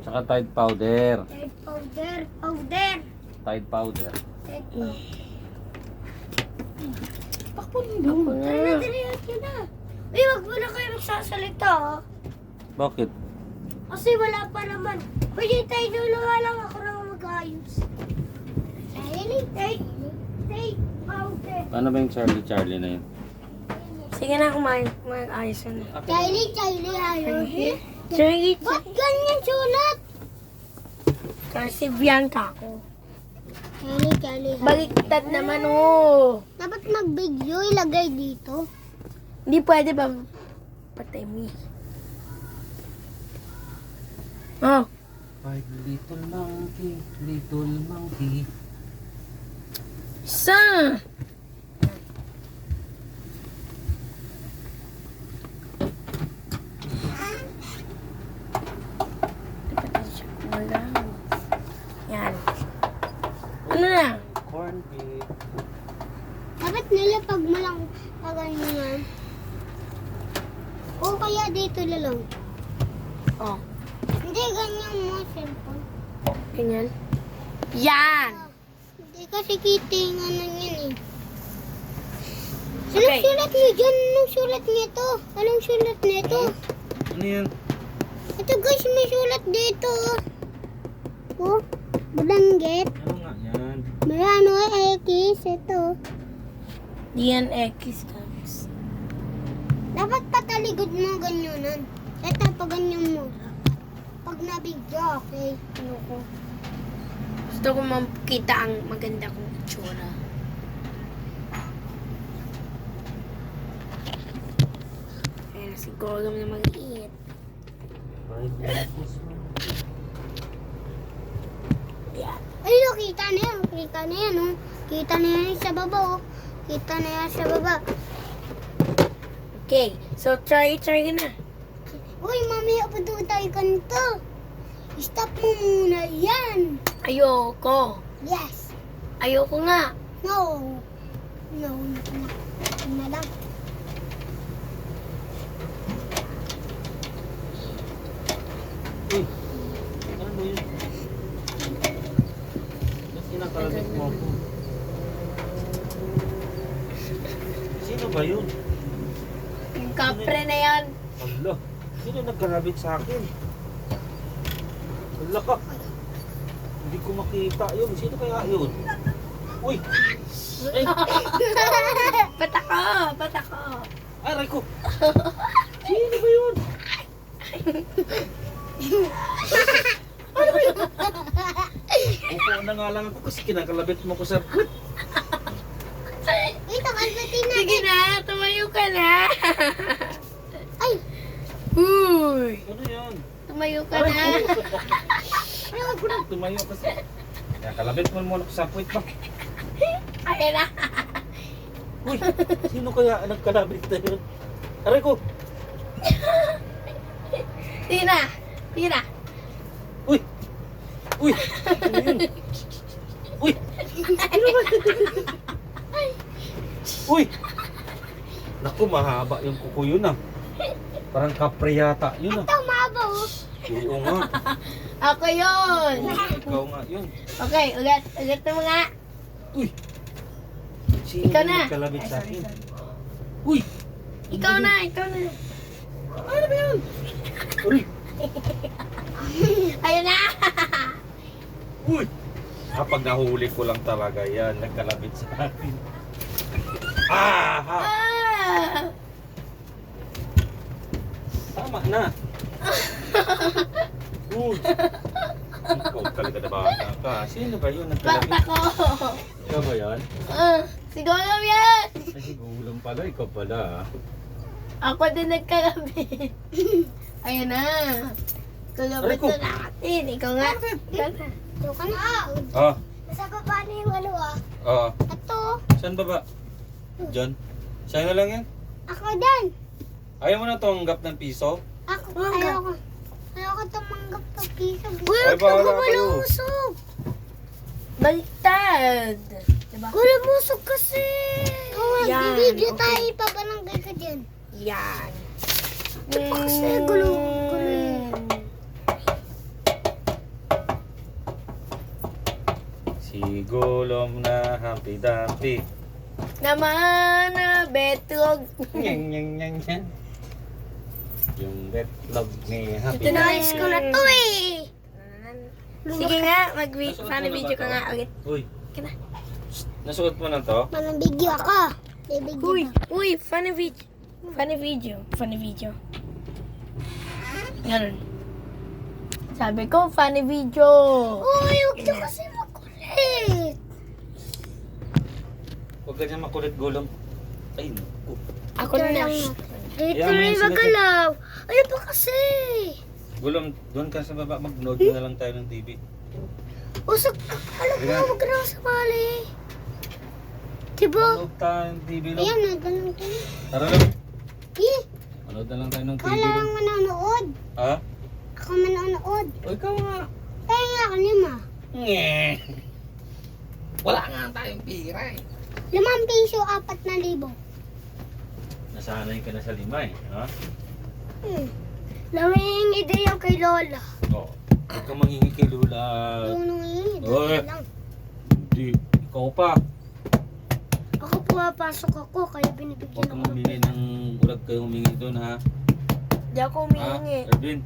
Saka Tide powder. Tide powder. Powder. Tide powder. Tide powder. Pakpon mo. Tara na. Uy, wag mo na kayo magsasalita ha. Bakit? Kasi wala pa naman. Pwede tayo nulawa lang ako na mag-ayos. Tide powder. Ano ba yung Charlie na yun? Sige na, mag-ayos na. Charlie, ayos. Charlie, Ba't ganyan sulat? kasi Bianca ako. Charlie. Baliktad naman, oh. Dapat mag-video, ilagay dito. Hindi pwede ba patay me? Oh. Five little monkey. Isa. Yan. Ano na? Corn beef. Dapat nilapag mo lang ganyan. O kaya dito na lang. Oh. Hindi, ganyan mo, cellphone. Ganyan. Yan. Hindi kasi kiting ano yun eh. Okay. Anong sulat niyo dyan? Anong sulat nito? Anong sulat nito? Ano yan? Ito guys, may sulat dito. Oh, bulanggit. Ano nga yan? May ano, X. Ito. Yan X guys. Dapat pataligod mo ganyanan. Ito, pag ganyan mo. Pag nabigyo, okay? Ano ko? Gusto ko makita ang maganda kong itsura. Kaya na siguro na mag-iit. Five little Yan. Ay, no, kita na yan. Kita na yan, oh. Kita na yan sa baba, oh. Kita na yan sa baba. Okay, so try na. Uy, mamaya pa doon tayo ganito. Stop mo muna yan. Ayoko. Yes. Ayoko nga. No. No. Na lang. Uy, ano ba yun? Ba't kinakalabit mo ako? Sino ba yun? Yung kapre na yan. Allah, sino nagkarabit sa akin? Allah ka! Hindi ko makita yun. Sino kaya yun? Uy! Ay! Patako. Aray ko! Sino ba yun? Ano ba yun? Upo na nga lang ako kasi kinakalabit mo ko sa puwet. Ito, kalbatin na. Sige na, tumayo ka na. Ay, Uy, Ano yan? tumayo ka Aray na. ko! Ayaw ko na tumayo kasi. Kinakalabit mo muna ko sa puwet ba? Ayun na. Uy! Sino kaya ang nagkalabit na yun? Aray ko! Tira. Uy! Uy! Ano yun? Uy! Ano ba? Uy! Naku, mahaba yung kuko yun ah. Parang kapre yata yun ah. tumaba, oh. Oo nga. Ako yun. Ikaw nga yun. Okay, ugat mo nga. Uy! Sino Ikaw yung na. nagkalabit Ay, sa sorry. akin? Uy! Ikaw na. Ano ba yun? Uy! Ayun na. Uy! Kapag nahuli ko lang talaga yan, nagkalabit sa akin. Ah! Ha! Ah. Tama na! Uy! Ikaw talaga na bata ka. Sino ba yun nagkalabit? Bata ko. Ikaw ba yan? Siguro yan. Ay, sigulang pala. Ikaw pala ah. Ako din nagkalabit. Ayun na. Kalabit Aray ko. na natin. Ikaw nga. Ikaw na. Ito ka na. Ah, Nasa baba na yung ano, ah. ah. Ito. Saan ba ba? Diyan? Sa'yo na lang yan? Ako din. Ayaw mo na tumanggap ng piso? Ako, Manggap. ayoko tumanggap ng piso. Ay, bahala kayo. usok. Baliktad. Diba? Wala musok kasi. Oo, Yan, bibidyo okay. tayo, ipabalangay ka dyan. Yan. Ito pa kasi, gulo. gulom na Humpty Dumpty. Naman na betlog. Nyang nyang nyang nyang. Yung betlog ni Humpty Tinayos ko na to eh. Sige nga, mag-funny video ka nga ulit. Uy, Kina. nasuot mo na to? Manambigyo ako. Bibigyo Uy, ba? uy, funny video. Funny video. Funny video. Ganun. Sabi ko, funny video. Uy, huwag ka kasi makulit. Huwag ka dyan makulit gulom. Ay, naku. Ako na. Dito Yan, na may yung magalaw. Ayun pa kasi. Gulom, doon ka sa baba. Mag-nood na lang tayo ng TV. Usok. Alam mo, Ayan. huwag ka na sumali. Diba? Manood tayo ng TV lang. Ayan, nagano'n ko. Tara lang. Eh, Manood na lang tayo ng TV kala lang. lang manonood. Ha? Ako manonood. O ikaw nga. Kaya nga ako 5. Nge. Wala nga tayong pira eh. 5 piso, 4,000. Nasanay ka na sa 5 eh. Ha? Nanghihingi din yung kay Lola. Oo. Huwag kang manghingi kay Lula. Yung nanghihingi, Oy. dati lang. Hindi. Ikaw pa. Ako pumapasok ako, kaya binibigyan Huwag kang ako. humingi ng ulag kayo humingi doon ha. Di ako Ha? humihingi. Erwin.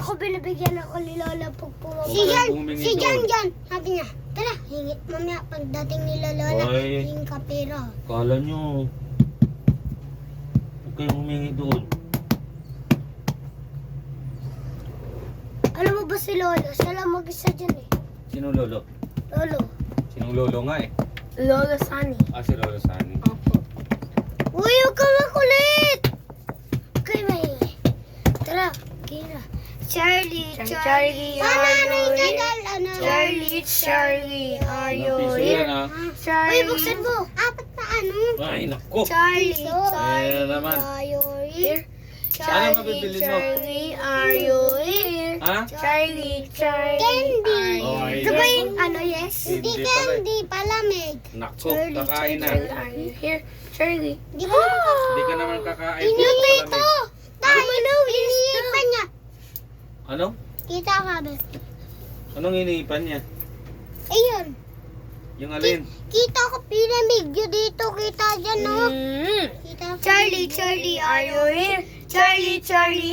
Ako binibigyan ako ni Lola pag pumapasok. Si Jan, humingi Si Jan, doon. Jan. Sabi niya, tara, hingi. Mamaya, pagdating nila Lola, Oy. hingi ka pera. Kala nyo. Huwag kayong humingi doon. Alam mo ba si Lola? Siya lang mag-isa dyan eh. Sinong lolo? Lolo. Sinong lolo nga eh? Lola Sunny. Ah, si Lolo Sani. Opo. Uy, huwag ka makulit! Okay, may. Tara, Kira. Charlie, Charlie, Ano, are ano you yung here? tagal? Ano? Charlie, are you Ilang piso here? yan ha? Uy, Charlie. buksan mo. 4 na ano? Ay, naku. Charlie, Ayan naman. are you here? Ano mabibili mo? Charlie, are you here? Ha? Charlie, Candy. Oh, ay, Ito ba yung ano, yes? Hindi Hindi pala eh. candy, palamig. Naku, kakain na. Charlie, are you here? Charlie. Di ba? Hindi ka naman kakain. Inipa Palamig. ito. Tayo, iniipan niya. Ano? Kita ka ba? Anong iniipan niya? Ayun. Yung alin? Kita ko pinamigyo dito. Kita dyan, no? Kita ko. Charlie, are you here? Charlie,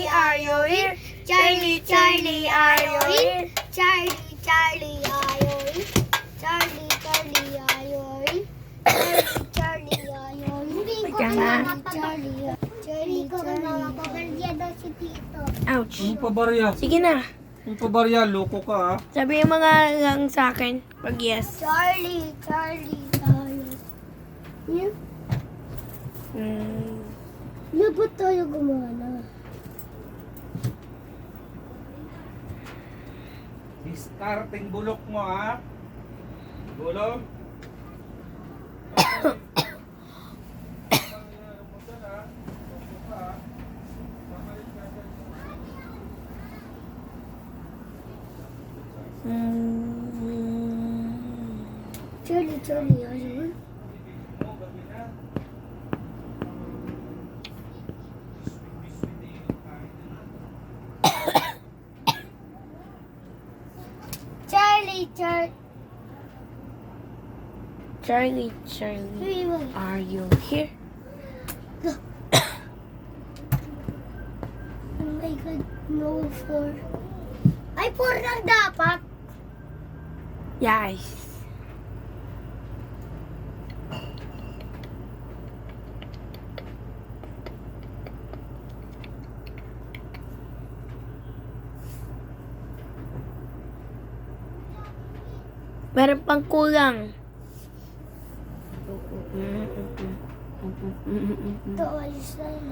are you here? Charlie, are you here? Charlie, are you here? Charlie, are you here? Charlie, are you here? Hindi ko Teka rin nga. mapapag- Charlie ko rin mapapagaldya daw si Tito. Ouch. Ang pabarya. Sige na. Ang pabarya, loko ka ha. Sabi yung mga lang sa akin pag yes. Charlie, tayo. Yan. Yan ba tayo gumana? Starting bulok mo ha. Bulok. Charlie, are you here? Charlie, Charlie, Wait. are you here? Oh my God, no 4. Ay, 4 lang dapat. Yes. Meron pang kulang. Ito, alis na yun.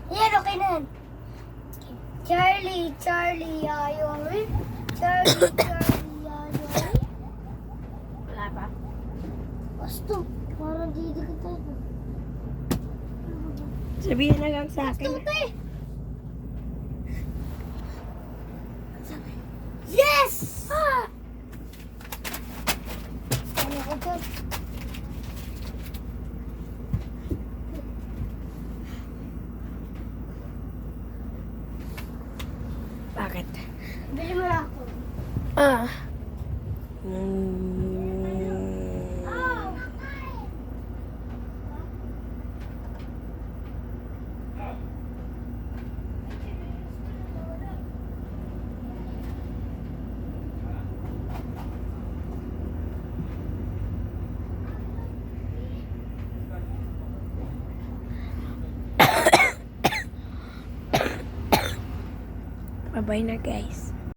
Yan, okay na yan. Charlie, are you here? Charlie, are you here? Wala pa. Basta, parang didikit tayo. Sabihin na lang sa akin. Basta, yes! Ah! Ano ko dyan? Bakit? Bili mo na ako. Ah. Bye-bye na guys.